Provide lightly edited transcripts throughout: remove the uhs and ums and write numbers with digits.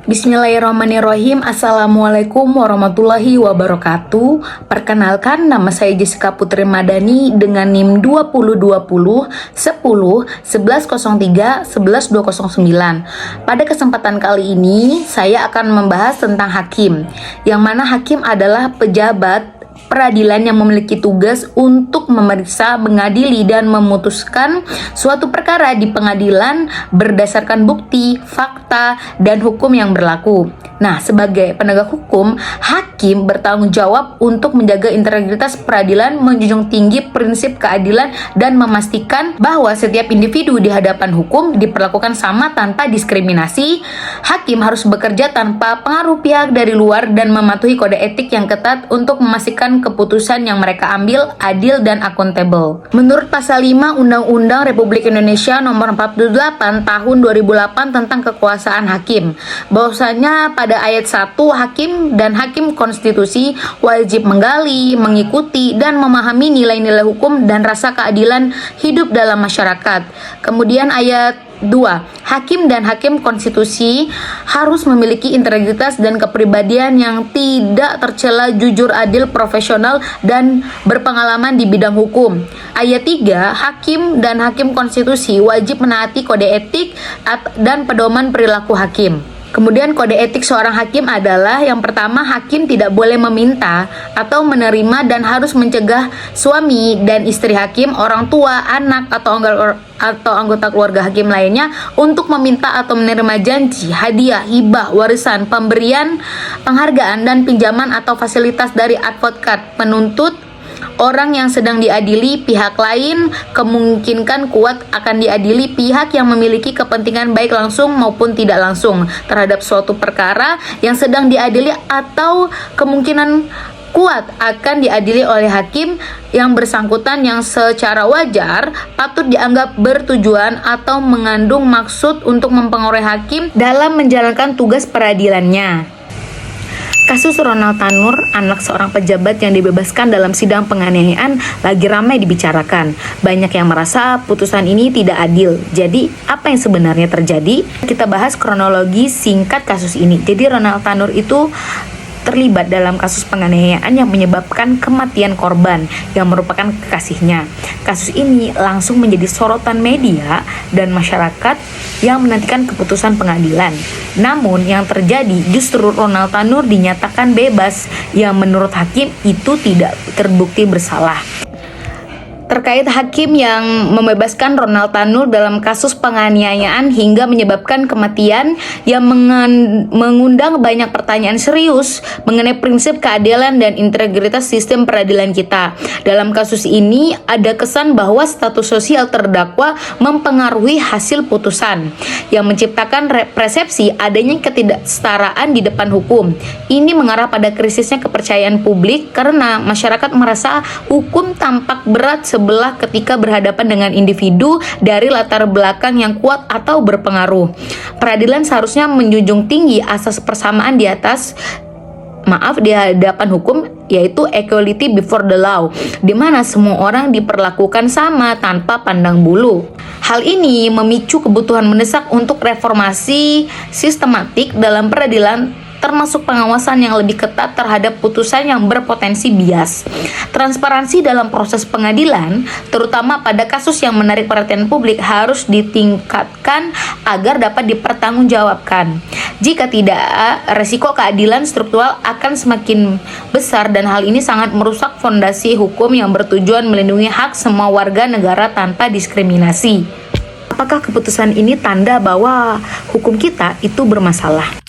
Bismillahirrahmanirrahim. Assalamualaikum warahmatullahi wabarakatuh. Perkenalkan, nama saya Jessica Putri Madani dengan NIM 2020 10 1103 11209. Pada kesempatan kali ini saya akan membahas tentang hakim, yang mana hakim adalah pejabat peradilan yang memiliki tugas untuk memeriksa, mengadili, dan memutuskan suatu perkara di pengadilan berdasarkan bukti, fakta, dan hukum yang berlaku. Nah, sebagai penegak hukum, hakim bertanggung jawab untuk menjaga integritas peradilan, menjunjung tinggi prinsip keadilan, dan memastikan bahwa setiap individu di hadapan hukum diperlakukan sama tanpa diskriminasi. Hakim harus bekerja tanpa pengaruh pihak dari luar dan mematuhi kode etik yang ketat untuk memastikan keputusan yang mereka ambil adil dan akuntabel. Menurut pasal 5 Undang-Undang Republik Indonesia Nomor 48 Tahun 2008 tentang kekuasaan hakim, bahwasanya pada ayat 1, hakim dan hakim konstitusi wajib menggali, mengikuti, dan memahami nilai-nilai hukum dan rasa keadilan hidup dalam masyarakat. Kemudian ayat 2, hakim dan hakim konstitusi harus memiliki integritas dan kepribadian yang tidak tercela, jujur, adil, profesional, dan berpengalaman di bidang hukum. Ayat 3, hakim dan hakim konstitusi wajib menaati kode etik dan pedoman perilaku hakim. Kemudian kode etik seorang hakim adalah, yang pertama, hakim tidak boleh meminta atau menerima dan harus mencegah suami dan istri hakim, orang tua, anak, atau anggota keluarga hakim lainnya untuk meminta atau menerima janji, hadiah, hibah, warisan, pemberian, penghargaan, dan pinjaman atau fasilitas dari advokat, penuntut, orang yang sedang diadili. Pihak lain kemungkinan kuat akan diadili pihak yang memiliki kepentingan baik langsung maupun tidak langsung terhadap suatu perkara yang sedang diadili, atau kemungkinan kuat akan diadili oleh hakim yang bersangkutan yang secara wajar patut dianggap bertujuan atau mengandung maksud untuk mempengaruhi hakim dalam menjalankan tugas peradilannya. Kasus Ronald Tanur, anak seorang pejabat yang dibebaskan dalam sidang penganiayaan, lagi ramai dibicarakan. Banyak yang merasa putusan ini tidak adil. Jadi, apa yang sebenarnya terjadi? Kita bahas kronologi singkat kasus ini. Jadi, Ronald Tanur itu terlibat dalam kasus penganiayaan yang menyebabkan kematian korban yang merupakan kekasihnya. Kasus ini langsung menjadi sorotan media dan masyarakat yang menantikan keputusan pengadilan. Namun yang terjadi justru Ronald Tanur dinyatakan bebas, yang menurut hakim itu tidak terbukti bersalah. Terkait hakim yang membebaskan Ronald Tanur dalam kasus penganiayaan hingga menyebabkan kematian, yang mengundang banyak pertanyaan serius mengenai prinsip keadilan dan integritas sistem peradilan kita. Dalam kasus ini ada kesan bahwa status sosial terdakwa mempengaruhi hasil putusan, yang menciptakan persepsi adanya ketidaksetaraan di depan hukum. Ini mengarah pada krisisnya kepercayaan publik karena masyarakat merasa hukum tampak berat sebelah ketika berhadapan dengan individu dari latar belakang yang kuat atau berpengaruh. Peradilan seharusnya menjunjung tinggi asas persamaan di hadapan hukum, yaitu equality before the law, di mana semua orang diperlakukan sama tanpa pandang bulu. Hal ini memicu kebutuhan mendesak untuk reformasi sistematik dalam peradilan, termasuk pengawasan yang lebih ketat terhadap putusan yang berpotensi bias. Transparansi dalam proses pengadilan, terutama pada kasus yang menarik perhatian publik, harus ditingkatkan agar dapat dipertanggungjawabkan. Jika tidak, resiko keadilan struktural akan semakin besar, dan hal ini sangat merusak fondasi hukum yang bertujuan melindungi hak semua warga negara tanpa diskriminasi. Apakah keputusan ini tanda bahwa hukum kita itu bermasalah?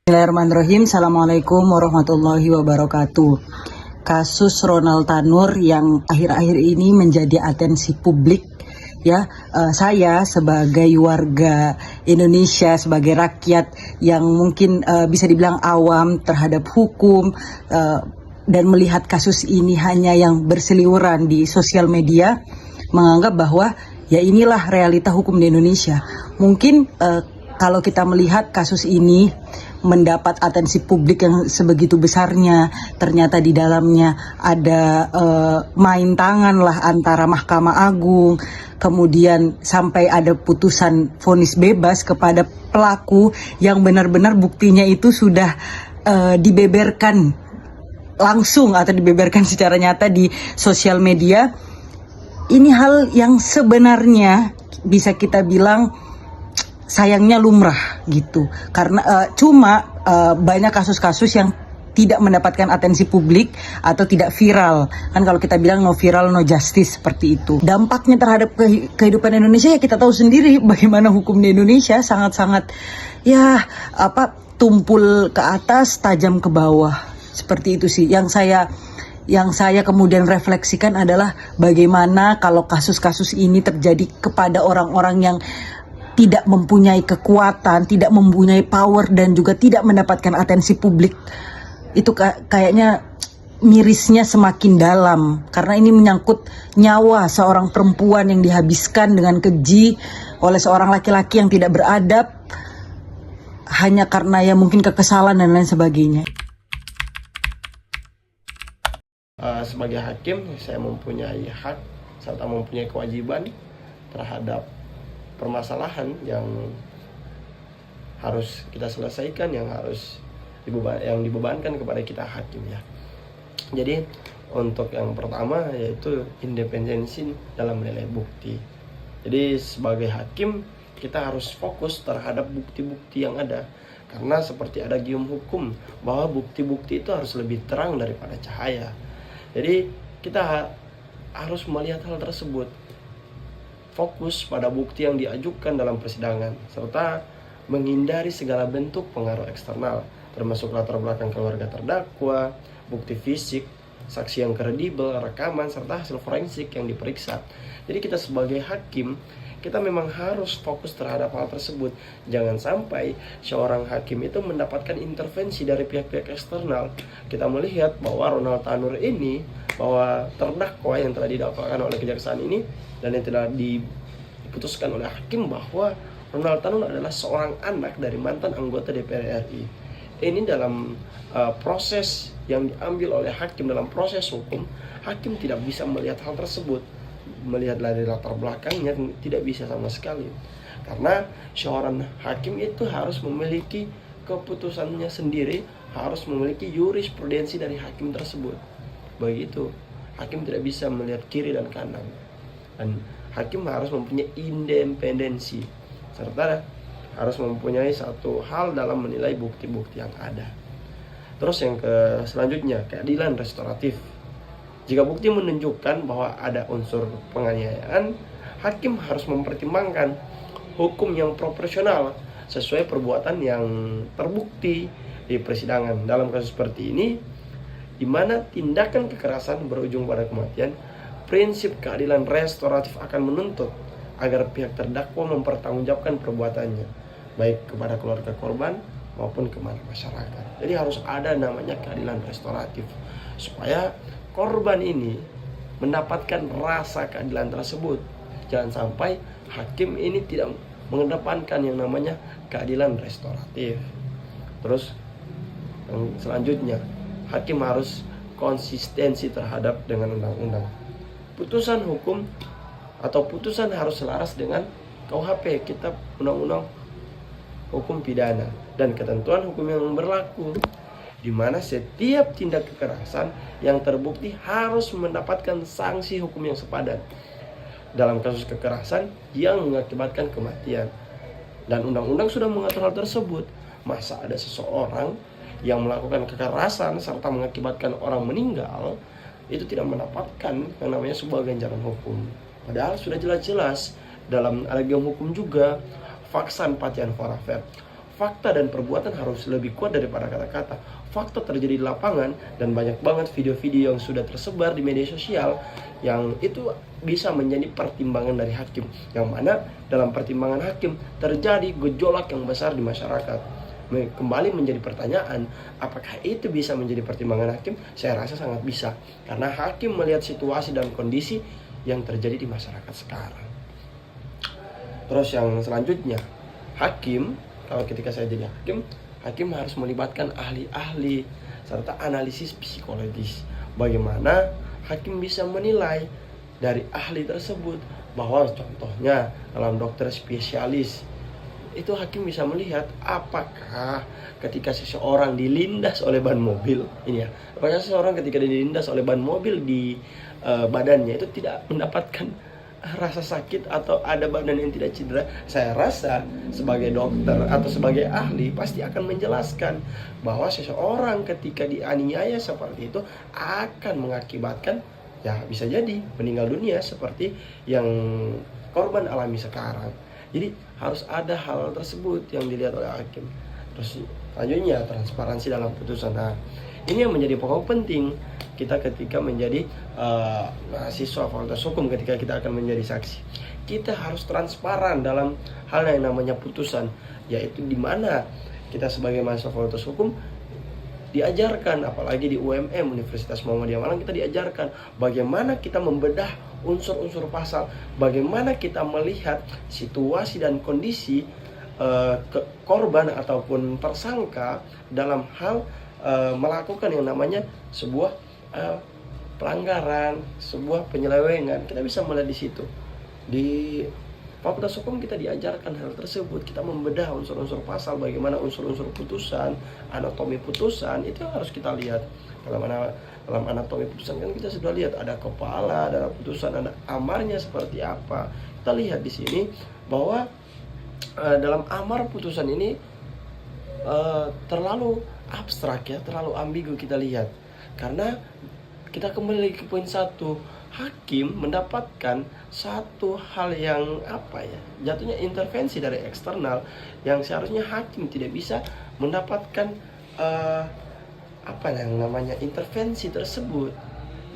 Bismillahirrahmanirrahim. Assalamualaikum warahmatullahi wabarakatuh. Kasus Ronald Tanur yang akhir-akhir ini menjadi atensi publik, ya. Saya sebagai warga Indonesia, sebagai rakyat yang mungkin bisa dibilang awam terhadap hukum, dan melihat kasus ini hanya yang berseliweran di sosial media, menganggap bahwa ya inilah realita hukum di Indonesia. Mungkin kalau kita melihat kasus ini mendapat atensi publik yang sebegitu besarnya, ternyata di dalamnya ada main tangan lah antara Mahkamah Agung, kemudian sampai ada putusan vonis bebas kepada pelaku yang benar-benar buktinya itu sudah dibeberkan langsung atau dibeberkan secara nyata di sosial media. Ini hal yang sebenarnya bisa kita bilang sayangnya lumrah gitu, karena banyak kasus-kasus yang tidak mendapatkan atensi publik atau tidak viral. Kan kalau kita bilang no viral no justice, seperti itu. Dampaknya terhadap kehidupan Indonesia ya kita tahu sendiri bagaimana hukum di Indonesia sangat-sangat tumpul ke atas, tajam ke bawah. Seperti itu sih yang saya kemudian refleksikan adalah bagaimana kalau kasus-kasus ini terjadi kepada orang-orang yang tidak mempunyai kekuatan, tidak mempunyai power, dan juga tidak mendapatkan atensi publik. Itu kayaknya mirisnya semakin dalam, karena ini menyangkut nyawa seorang perempuan yang dihabiskan dengan keji oleh seorang laki-laki yang tidak beradab, hanya karena ya mungkin kekesalan dan lain sebagainya. Sebagai hakim, saya mempunyai hak serta mempunyai kewajiban terhadap permasalahan yang harus kita selesaikan, yang dibebankan kepada kita hakim ya. Jadi untuk yang pertama yaitu independensi dalam menilai bukti. Jadi sebagai hakim kita harus fokus terhadap bukti-bukti yang ada, karena seperti ada gium hukum bahwa bukti-bukti itu harus lebih terang daripada cahaya. Jadi kita harus melihat hal tersebut, fokus pada bukti yang diajukan dalam persidangan, serta menghindari segala bentuk pengaruh eksternal, termasuk latar belakang keluarga terdakwa, bukti fisik, saksi yang kredibel, rekaman, serta hasil forensik yang diperiksa. Jadi kita sebagai hakim, kita memang harus fokus terhadap hal tersebut. Jangan sampai seorang hakim itu mendapatkan intervensi dari pihak-pihak eksternal. Kita melihat bahwa Ronald Tanur ini, bahwa terdakwa yang telah didakwakan oleh kejaksaan ini dan yang telah diputuskan oleh hakim bahwa Ronald Tanur adalah seorang anak dari mantan anggota DPR RI. Ini dalam proses yang diambil oleh hakim dalam proses hukum, hakim tidak bisa melihat hal tersebut. Melihat dari latar belakangnya tidak bisa sama sekali, karena seorang hakim itu harus memiliki keputusannya sendiri, harus memiliki jurisprudensi dari hakim tersebut. Begitu, hakim tidak bisa melihat kiri dan kanan, dan hakim harus mempunyai independensi serta harus mempunyai satu hal dalam menilai bukti-bukti yang ada. Terus yang selanjutnya, keadilan restoratif. Jika bukti menunjukkan bahwa ada unsur penganiayaan, hakim harus mempertimbangkan hukum yang proporsional sesuai perbuatan yang terbukti di persidangan. Dalam kasus seperti ini, di mana tindakan kekerasan berujung pada kematian, prinsip keadilan restoratif akan menuntut agar pihak terdakwa mempertanggungjawabkan perbuatannya, baik kepada keluarga korban maupun kepada masyarakat. Jadi harus ada namanya keadilan restoratif, supaya korban ini mendapatkan rasa keadilan tersebut. Jangan sampai hakim ini tidak mengedepankan yang namanya keadilan restoratif. Terus yang selanjutnya, hakim harus konsistensi terhadap dengan undang-undang. Putusan hukum atau putusan harus selaras dengan KUHP, Kitab Undang-Undang Hukum Pidana, dan ketentuan hukum yang berlaku, di mana setiap tindak kekerasan yang terbukti harus mendapatkan sanksi hukum yang sepadan. Dalam kasus kekerasan yang mengakibatkan kematian, dan undang-undang sudah mengatur hal tersebut. Masa ada seseorang yang melakukan kekerasan serta mengakibatkan orang meninggal itu tidak mendapatkan yang namanya sebuah ganjaran hukum? Padahal sudah jelas-jelas dalam alegam hukum juga, faksan patian farafer. Fakta dan perbuatan harus lebih kuat daripada kata-kata. Fakta terjadi di lapangan, dan banyak banget video-video yang sudah tersebar di media sosial yang itu bisa menjadi pertimbangan dari hakim, yang mana dalam pertimbangan hakim terjadi gejolak yang besar di masyarakat. Kembali menjadi pertanyaan, apakah itu bisa menjadi pertimbangan hakim? Saya rasa sangat bisa, karena hakim melihat situasi dan kondisi yang terjadi di masyarakat sekarang. Terus yang selanjutnya, hakim kalau ketika saya jadi hakim harus melibatkan ahli-ahli serta analisis psikologis. Bagaimana hakim bisa menilai dari ahli tersebut, bahwa contohnya dalam dokter spesialis itu hakim bisa melihat apakah ketika seseorang dilindas oleh ban mobil ini ya, apakah seseorang ketika dilindas oleh ban mobil di badannya itu tidak mendapatkan rasa sakit atau ada badan yang tidak cedera. Saya rasa sebagai dokter atau sebagai ahli pasti akan menjelaskan bahwa seseorang ketika dianiaya seperti itu akan mengakibatkan, ya bisa jadi meninggal dunia seperti yang korban alami sekarang. Jadi harus ada hal tersebut yang dilihat oleh hakim. Terus selanjutnya transparansi dalam putusan. Nah, ini yang menjadi pokok penting kita ketika menjadi mahasiswa fakultas hukum. Ketika kita akan menjadi saksi, kita harus transparan dalam hal yang namanya putusan, yaitu di mana kita sebagai mahasiswa fakultas hukum diajarkan, apalagi di UMM Universitas Muhammadiyah Malang, kita diajarkan bagaimana kita membedah unsur-unsur pasal, bagaimana kita melihat situasi dan kondisi korban ataupun tersangka dalam hal melakukan yang namanya sebuah pelanggaran, sebuah penyelewengan. Kita bisa melihat di situ. Di Fakultas Hukum kita diajarkan hal tersebut. Kita membedah unsur-unsur pasal, bagaimana unsur-unsur putusan, anatomi putusan, itu yang harus kita lihat. Dalam anatomi putusan kan kita sudah lihat ada kepala, ada putusan, ada amarnya seperti apa. Kita lihat di sini bahwa dalam amar putusan ini terlalu abstrak ya, terlalu ambigu kita lihat. Karena kita kembali lagi ke poin 1, hakim mendapatkan satu hal yang jatuhnya intervensi dari eksternal yang seharusnya hakim tidak bisa mendapatkan yang namanya intervensi tersebut.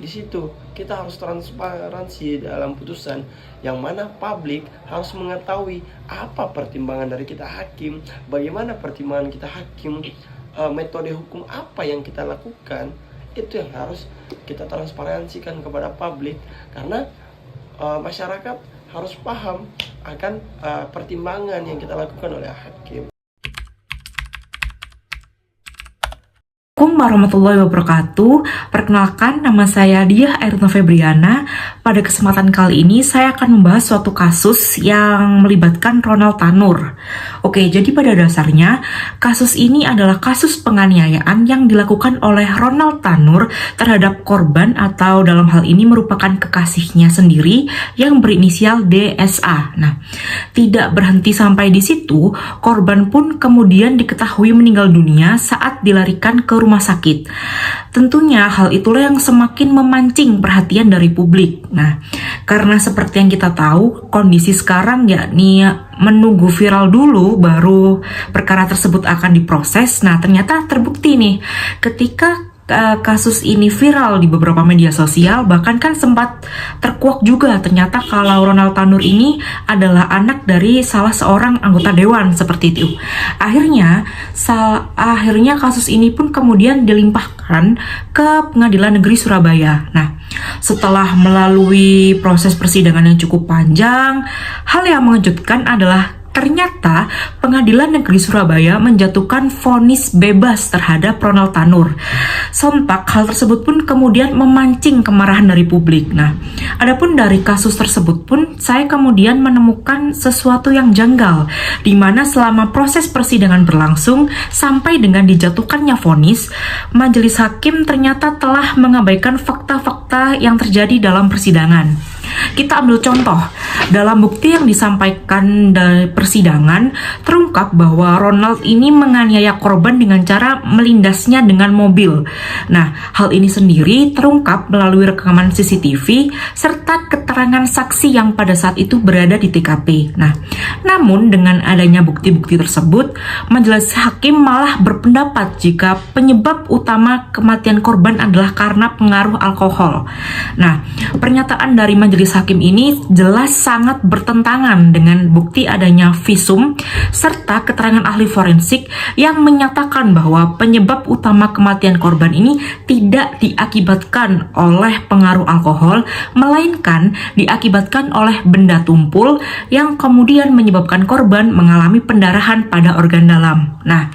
Di situ kita harus transparansi dalam putusan, yang mana publik harus mengetahui apa pertimbangan dari kita hakim, bagaimana pertimbangan kita hakim, metode hukum apa yang kita lakukan. Itu yang harus kita transparansikan kepada publik, karena masyarakat harus paham akan pertimbangan yang kita lakukan oleh hakim. Assalamualaikum warahmatullahi wabarakatuh. Perkenalkan, nama saya Diah Airuna Febriana. Pada kesempatan kali ini saya akan membahas suatu kasus yang melibatkan Ronald Tanur. Oke, jadi pada dasarnya kasus ini adalah kasus penganiayaan yang dilakukan oleh Ronald Tanur terhadap korban, atau dalam hal ini merupakan kekasihnya sendiri yang berinisial DSA. Nah, tidak berhenti sampai di situ, korban pun kemudian diketahui meninggal dunia saat dilarikan ke rumah sakit. Tentunya hal itulah yang semakin memancing perhatian dari publik. Nah, karena seperti yang kita tahu, kondisi sekarang yakni menunggu viral dulu baru perkara tersebut akan diproses. Nah, ternyata terbukti nih ketika kasus ini viral di beberapa media sosial, bahkan kan sempat terkuak juga ternyata kalau Ronald Tanur ini adalah anak dari salah seorang anggota dewan seperti itu. Akhirnya kasus ini pun kemudian dilimpahkan ke Pengadilan Negeri Surabaya. Nah, setelah melalui proses persidangan yang cukup panjang, hal yang mengejutkan adalah ternyata Pengadilan Negeri Surabaya menjatuhkan vonis bebas terhadap Ronald Tanur. Sontak hal tersebut pun kemudian memancing kemarahan dari publik. Nah, adapun dari kasus tersebut pun saya kemudian menemukan sesuatu yang janggal, di mana selama proses persidangan berlangsung sampai dengan dijatuhkannya vonis, majelis hakim ternyata telah mengabaikan fakta-fakta yang terjadi dalam persidangan. Kita ambil contoh, dalam bukti yang disampaikan dari persidangan terungkap bahwa Ronald ini menganiaya korban dengan cara melindasnya dengan mobil. Nah, hal ini sendiri terungkap melalui rekaman CCTV serta keterangan saksi yang pada saat itu berada di TKP. Nah, namun dengan adanya bukti-bukti tersebut, majelis hakim malah berpendapat jika penyebab utama kematian korban adalah karena pengaruh alkohol. Nah, pernyataan dari majelis majelis hakim ini jelas sangat bertentangan dengan bukti adanya visum serta keterangan ahli forensik yang menyatakan bahwa penyebab utama kematian korban ini tidak diakibatkan oleh pengaruh alkohol, melainkan diakibatkan oleh benda tumpul yang kemudian menyebabkan korban mengalami pendarahan pada organ dalam. Nah,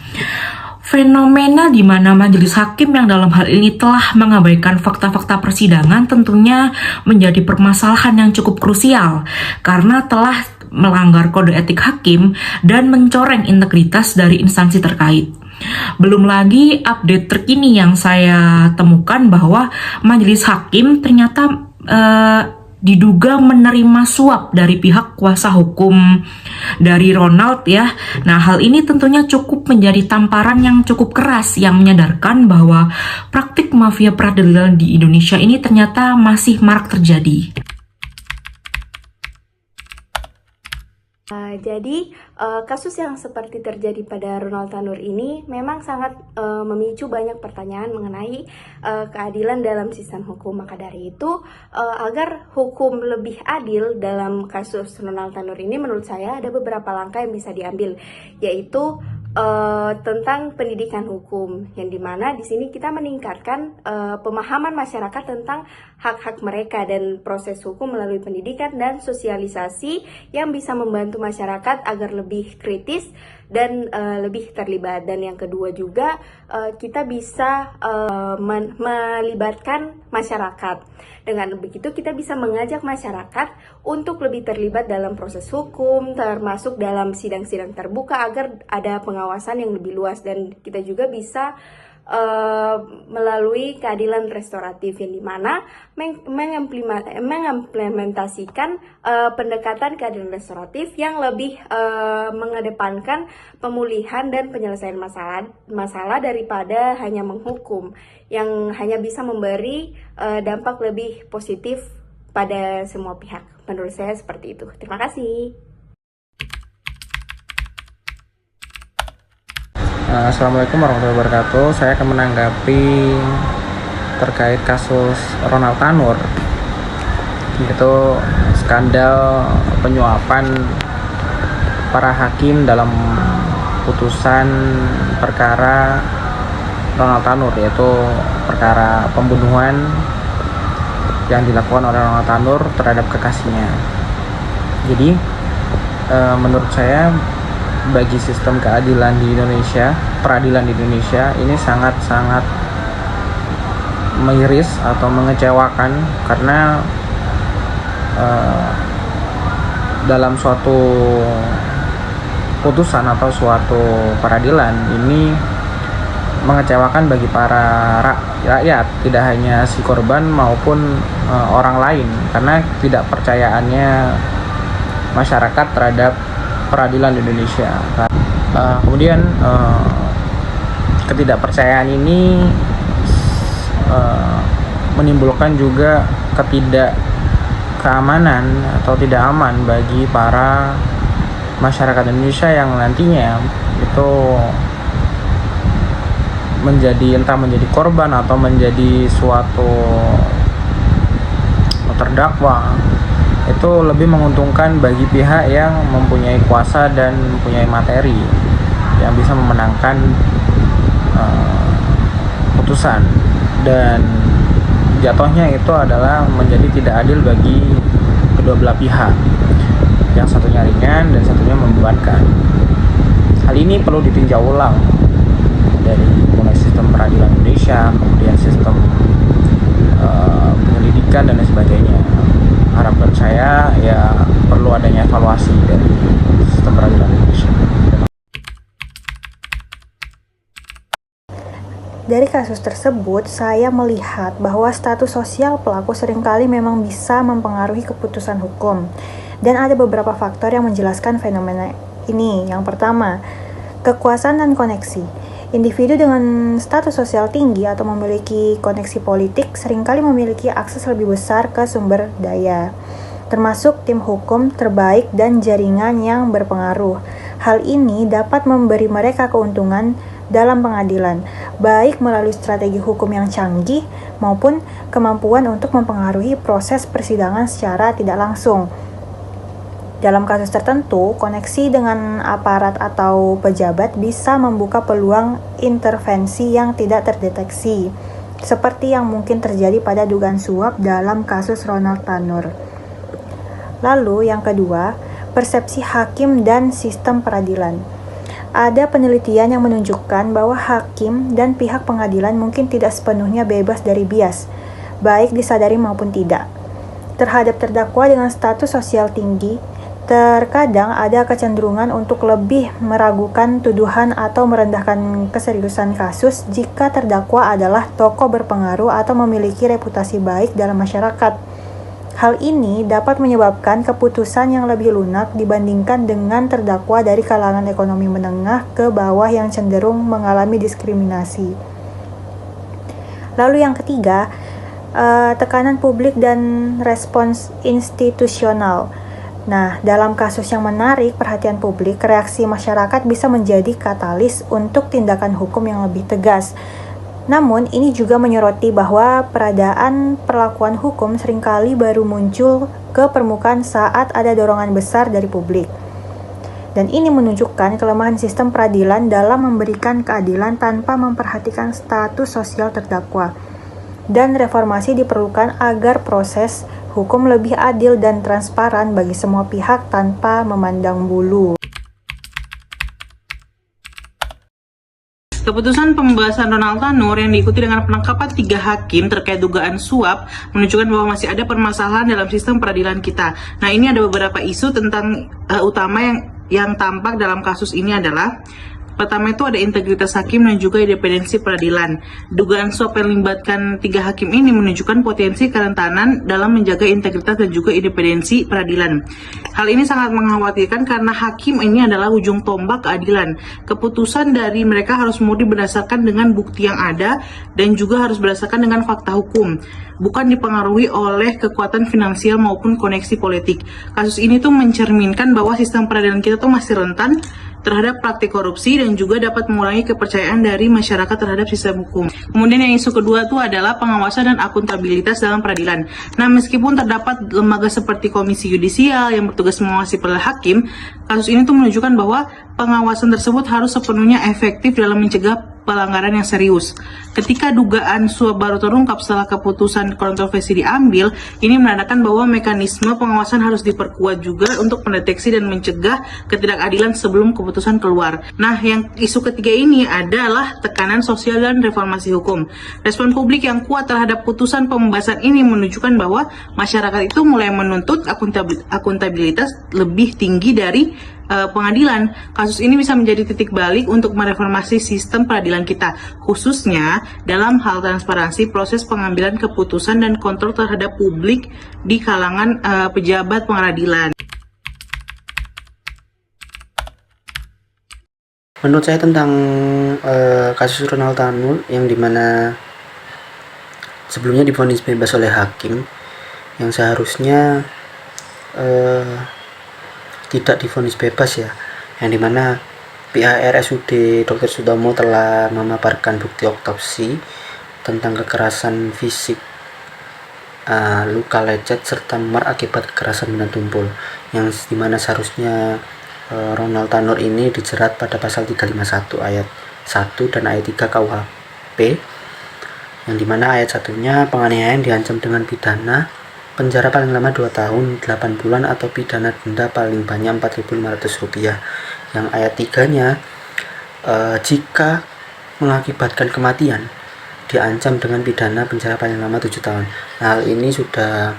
fenomena di mana majelis hakim yang dalam hal ini telah mengabaikan fakta-fakta persidangan tentunya menjadi permasalahan yang cukup krusial karena telah melanggar kode etik hakim dan mencoreng integritas dari instansi terkait. Belum lagi update terkini yang saya temukan bahwa majelis hakim ternyata diduga menerima suap dari pihak kuasa hukum dari Ronald ya. Nah, hal ini tentunya cukup menjadi tamparan yang cukup keras yang menyadarkan bahwa praktik mafia peradilan di Indonesia ini ternyata masih marak terjadi. Jadi kasus yang seperti terjadi pada Ronald Tanur ini memang sangat memicu banyak pertanyaan mengenai keadilan dalam sistem hukum. Maka dari itu agar hukum lebih adil dalam kasus Ronald Tanur ini, menurut saya ada beberapa langkah yang bisa diambil, yaitu tentang pendidikan hukum, yang dimana di sini kita meningkatkan pemahaman masyarakat tentang hak-hak mereka dan proses hukum melalui pendidikan dan sosialisasi yang bisa membantu masyarakat agar lebih kritis dan lebih terlibat. Dan yang kedua juga kita bisa melibatkan masyarakat. Dengan begitu kita bisa mengajak masyarakat untuk lebih terlibat dalam proses hukum, termasuk dalam sidang-sidang terbuka agar ada pengawasan yang lebih luas. Dan kita juga bisa melalui keadilan restoratif yang dimana mengimplementasikan pendekatan keadilan restoratif yang lebih mengedepankan pemulihan dan penyelesaian masalah daripada hanya menghukum, yang hanya bisa memberi dampak lebih positif pada semua pihak. Menurut saya seperti itu. Terima kasih. Assalamualaikum warahmatullahi wabarakatuh. Saya akan menanggapi terkait kasus Ronald Tanur, yaitu skandal penyuapan para hakim dalam putusan perkara Ronald Tanur, yaitu perkara pembunuhan yang dilakukan oleh Ronald Tanur terhadap kekasihnya. Jadi menurut saya bagi sistem keadilan di Indonesia, peradilan di Indonesia ini sangat-sangat miris atau mengecewakan karena dalam suatu putusan atau suatu peradilan ini mengecewakan bagi para rakyat, tidak hanya si korban maupun orang lain, karena tidak percayaannya masyarakat terhadap peradilan di Indonesia. Kemudian ketidakpercayaan ini menimbulkan juga ketidakkeamanan atau tidak aman bagi para masyarakat Indonesia yang nantinya itu entah menjadi korban atau menjadi suatu terdakwa. Itu lebih menguntungkan bagi pihak yang mempunyai kuasa dan mempunyai materi yang bisa memenangkan putusan, dan jatuhnya itu adalah menjadi tidak adil bagi kedua belah pihak, yang satunya ringan dan satunya membebankan. Hal ini perlu ditinjau ulang dari mulai sistem peradilan Indonesia, kemudian sistem penyelidikan dan lain sebagainya. Harapan saya ya perlu adanya evaluasi dari sistem peradilan Indonesia. Dari kasus tersebut, saya melihat bahwa status sosial pelaku seringkali memang bisa mempengaruhi keputusan hukum. Dan ada beberapa faktor yang menjelaskan fenomena ini. Yang pertama, kekuasaan dan koneksi. Individu dengan status sosial tinggi atau memiliki koneksi politik seringkali memiliki akses lebih besar ke sumber daya, termasuk tim hukum terbaik dan jaringan yang berpengaruh. Hal ini dapat memberi mereka keuntungan dalam pengadilan, baik melalui strategi hukum yang canggih maupun kemampuan untuk mempengaruhi proses persidangan secara tidak langsung. Dalam kasus tertentu, koneksi dengan aparat atau pejabat bisa membuka peluang intervensi yang tidak terdeteksi, seperti yang mungkin terjadi pada dugaan suap dalam kasus Ronald Tanur. Lalu yang kedua, persepsi hakim dan sistem peradilan. Ada penelitian yang menunjukkan bahwa hakim dan pihak pengadilan mungkin tidak sepenuhnya bebas dari bias, baik disadari maupun tidak. Terhadap terdakwa dengan status sosial tinggi, terkadang ada kecenderungan untuk lebih meragukan tuduhan atau merendahkan keseriusan kasus jika terdakwa adalah tokoh berpengaruh atau memiliki reputasi baik dalam masyarakat. Hal ini dapat menyebabkan keputusan yang lebih lunak dibandingkan dengan terdakwa dari kalangan ekonomi menengah ke bawah yang cenderung mengalami diskriminasi. Lalu yang ketiga, tekanan publik dan respons institusional. Nah, dalam kasus yang menarik perhatian publik, reaksi masyarakat bisa menjadi katalis untuk tindakan hukum yang lebih tegas. Namun, ini juga menyoroti bahwa peradaan perlakuan hukum seringkali baru muncul ke permukaan saat ada dorongan besar dari publik. Dan ini menunjukkan kelemahan sistem peradilan dalam memberikan keadilan tanpa memperhatikan status sosial terdakwa. Dan reformasi diperlukan agar proses hukum lebih adil dan transparan bagi semua pihak tanpa memandang bulu. Keputusan pembebasan Ronald Tanur yang diikuti dengan penangkapan 3 hakim terkait dugaan suap menunjukkan bahwa masih ada permasalahan dalam sistem peradilan kita. Nah, ini ada beberapa isu tentang utama yang tampak dalam kasus ini adalah pertama itu ada integritas hakim dan juga independensi peradilan. Dugaan suap yang melibatkan 3 hakim ini menunjukkan potensi kerentanan dalam menjaga integritas dan juga independensi peradilan. Hal ini sangat mengkhawatirkan karena hakim ini adalah ujung tombak keadilan. Keputusan dari mereka harus murni berdasarkan dengan bukti yang ada dan juga harus berdasarkan dengan fakta hukum, bukan dipengaruhi oleh kekuatan finansial maupun koneksi politik. Kasus ini tuh mencerminkan bahwa sistem peradilan kita tuh masih rentan terhadap praktik korupsi dan juga dapat mengurangi kepercayaan dari masyarakat terhadap sistem hukum. Kemudian yang isu kedua itu adalah pengawasan dan akuntabilitas dalam peradilan. Nah, meskipun terdapat lembaga seperti Komisi Yudisial yang bertugas mengawasi para hakim, kasus ini tuh menunjukkan bahwa pengawasan tersebut harus sepenuhnya efektif dalam mencegah pelanggaran yang serius. Ketika dugaan suap baru terungkap setelah keputusan kontroversi diambil, ini menandakan bahwa mekanisme pengawasan harus diperkuat juga untuk mendeteksi dan mencegah ketidakadilan sebelum keputusan keluar. Nah, yang isu ketiga ini adalah tekanan sosial dan reformasi hukum. Respon publik yang kuat terhadap putusan pembebasan ini menunjukkan bahwa masyarakat itu mulai menuntut akuntabilitas lebih tinggi dari pengadilan. Kasus ini bisa menjadi titik balik untuk mereformasi sistem peradilan kita, khususnya dalam hal transparansi proses pengambilan keputusan dan kontrol terhadap publik di kalangan pejabat pengadilan. Menurut saya tentang kasus Ronald Tanur yang dimana sebelumnya divonis bebas oleh hakim yang seharusnya tidak divonis bebas ya, yang dimana pihak RSUD Dr. Sutomo telah memaparkan bukti otopsi tentang kekerasan fisik, luka lecet serta memar akibat kekerasan benda tumpul, yang dimana seharusnya Ronald Tanur ini dijerat pada pasal 351 ayat 1 dan ayat 3 KUHP, yang dimana ayat 1-nya penganiayaan diancam dengan pidana penjara paling lama 2 tahun 8 bulan atau pidana denda paling banyak Rp4.500. Yang ayat 3-nya jika mengakibatkan kematian diancam dengan pidana penjara paling lama 7 tahun. Nah, hal ini sudah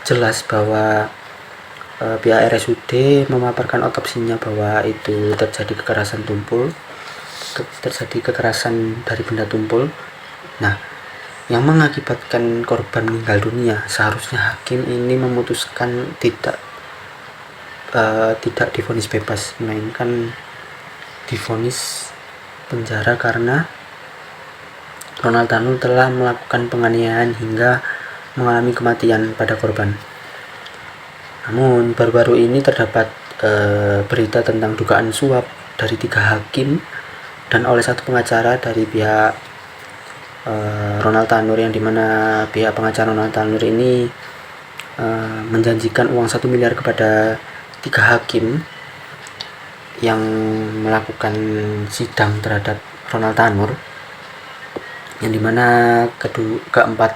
jelas bahwa pihak RSUD memaparkan otopsinya bahwa itu terjadi kekerasan tumpul, terjadi kekerasan dari benda tumpul. Nah, yang mengakibatkan korban meninggal dunia, seharusnya hakim ini memutuskan tidak divonis bebas, melainkan divonis penjara karena Ronald Tanur telah melakukan penganiayaan hingga mengalami kematian pada korban. Namun baru-baru ini terdapat berita tentang dugaan suap dari 3 hakim dan oleh satu pengacara dari pihak Ronald Tanur, yang dimana pihak pengacara Ronald Tanur ini menjanjikan uang 1 miliar kepada 3 hakim yang melakukan sidang terhadap Ronald Tanur, yang dimana keempat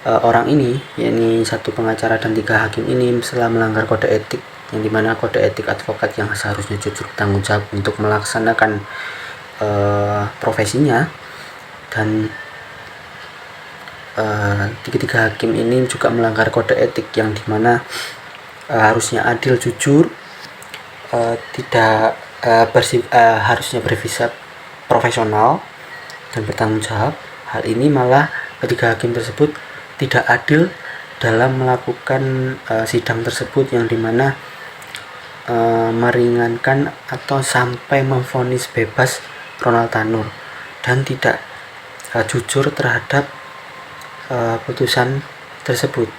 orang ini, yakni 1 pengacara dan 3 hakim ini, setelah melanggar kode etik, yang dimana kode etik advokat yang seharusnya jujur tanggung jawab untuk melaksanakan profesinya, dan tiga hakim ini juga melanggar kode etik yang dimana harusnya adil, jujur, harusnya bersifat profesional dan bertanggung jawab. Hal ini malah ketiga hakim tersebut tidak adil dalam melakukan sidang tersebut, yang dimana meringankan atau sampai memvonis bebas Ronald Tanur dan tidak jujur terhadap putusan tersebut.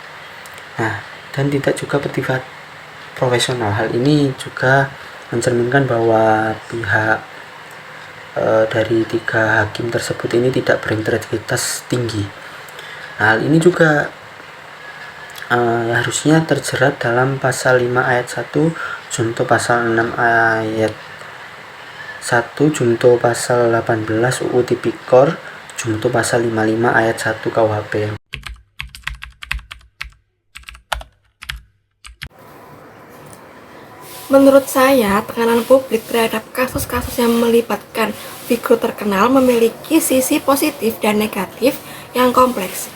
Nah, dan tidak juga bersifat profesional. Hal ini juga mencerminkan bahwa pihak dari 3 hakim tersebut ini tidak berintegritas tinggi. Nah, hal ini juga harusnya terjerat dalam pasal 5 ayat 1 junto pasal 6 ayat 1 junto pasal 18 UU Tipikor junto pasal 55 ayat 1 KUHP. Menurut saya, tekanan publik terhadap kasus-kasus yang melibatkan figur terkenal memiliki sisi positif dan negatif yang kompleks.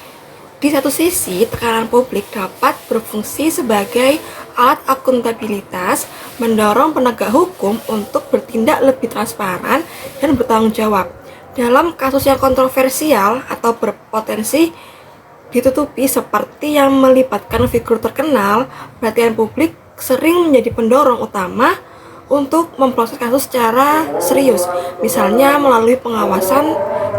Di satu sisi, tekanan publik dapat berfungsi sebagai alat akuntabilitas, mendorong penegak hukum untuk bertindak lebih transparan dan bertanggung jawab. Dalam kasus yang kontroversial atau berpotensi ditutupi seperti yang melibatkan figur terkenal, perhatian publik sering menjadi pendorong utama untuk memproses kasus secara serius, misalnya melalui pengawasan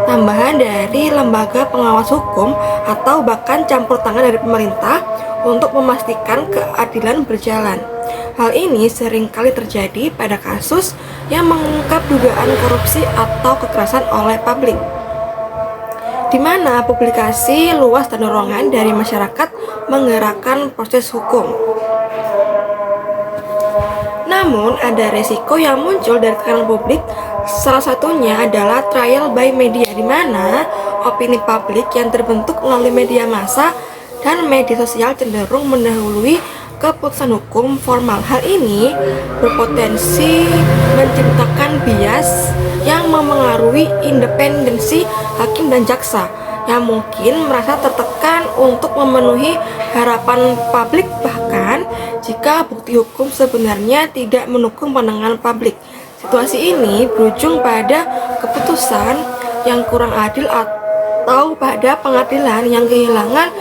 tambahan dari lembaga pengawas hukum atau bahkan campur tangan dari pemerintah untuk memastikan keadilan berjalan. Hal ini seringkali terjadi pada kasus yang mengungkap dugaan korupsi atau kekerasan oleh publik, di mana publikasi luas dan dorongan dari masyarakat menggerakkan proses hukum. Namun, ada resiko yang muncul dari tekanan publik. Salah satunya adalah trial by media, di mana opini publik yang terbentuk melalui media massa dan media sosial cenderung mendahului keputusan hukum formal. Hal ini berpotensi menciptakan bias yang memengaruhi independensi hakim dan jaksa, yang mungkin merasa tertekan untuk memenuhi harapan publik, bahkan jika bukti hukum sebenarnya tidak mendukung pandangan publik. Situasi ini berujung pada keputusan yang kurang adil atau pada pengadilan yang kehilangan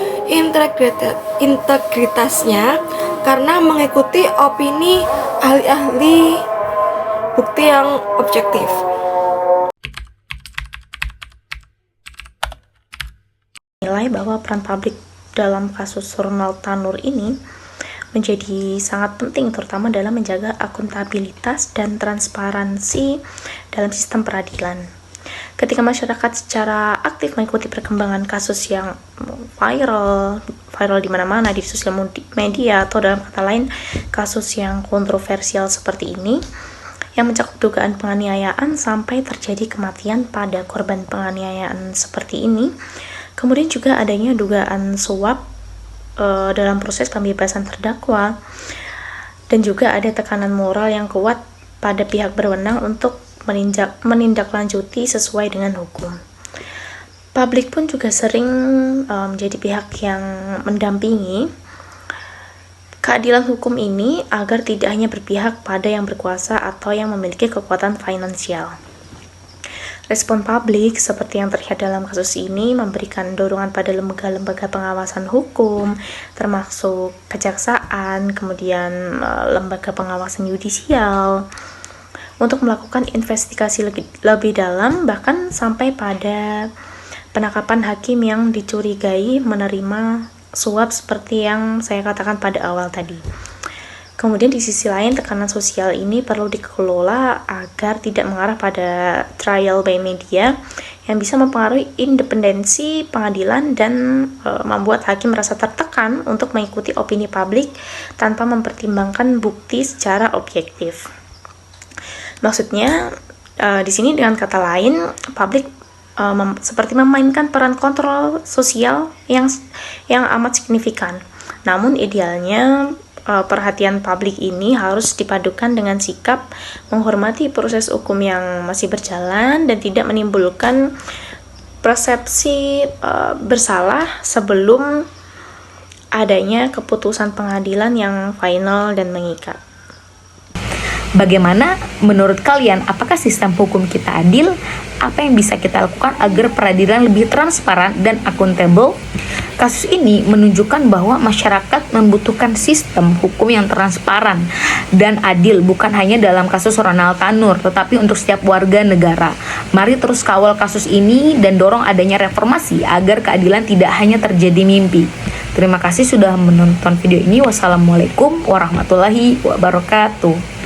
integritasnya karena mengikuti opini ahli-ahli bukti yang objektif. Nilai bahwa peran publik dalam kasus Ronald Tanur ini menjadi sangat penting, terutama dalam menjaga akuntabilitas dan transparansi dalam sistem peradilan. Ketika masyarakat secara aktif mengikuti perkembangan kasus yang viral di mana-mana di sosial media, atau dalam kata lain kasus yang kontroversial seperti ini yang mencakup dugaan penganiayaan sampai terjadi kematian pada korban penganiayaan seperti ini, kemudian juga adanya dugaan suap dalam proses pembebasan terdakwa, dan juga ada tekanan moral yang kuat pada pihak berwenang untuk menindaklanjuti sesuai dengan hukum. Publik pun juga sering menjadi pihak yang mendampingi keadilan hukum ini agar tidak hanya berpihak pada yang berkuasa atau yang memiliki kekuatan finansial. Respon publik seperti yang terlihat dalam kasus ini memberikan dorongan pada lembaga-lembaga pengawasan hukum, termasuk kejaksaan, kemudian lembaga pengawasan yudisial, untuk melakukan investigasi lebih dalam, bahkan sampai pada penangkapan hakim yang dicurigai menerima suap seperti yang saya katakan pada awal tadi. Kemudian di sisi lain, tekanan sosial ini perlu dikelola agar tidak mengarah pada trial by media yang bisa mempengaruhi independensi pengadilan dan membuat hakim merasa tertekan untuk mengikuti opini publik tanpa mempertimbangkan bukti secara objektif. Maksudnya, di sini dengan kata lain, publik seperti memainkan peran kontrol sosial yang amat signifikan. Namun idealnya perhatian publik ini harus dipadukan dengan sikap menghormati proses hukum yang masih berjalan dan tidak menimbulkan persepsi bersalah sebelum adanya keputusan pengadilan yang final dan mengikat. Bagaimana menurut kalian, apakah sistem hukum kita adil? Apa yang bisa kita lakukan agar peradilan lebih transparan dan akuntabel? Kasus ini menunjukkan bahwa masyarakat membutuhkan sistem hukum yang transparan dan adil, bukan hanya dalam kasus Ronald Tanur, tetapi untuk setiap warga negara. Mari terus kawal kasus ini dan dorong adanya reformasi agar keadilan tidak hanya terjadi mimpi. Terima kasih sudah menonton video ini. Wassalamualaikum warahmatullahi wabarakatuh.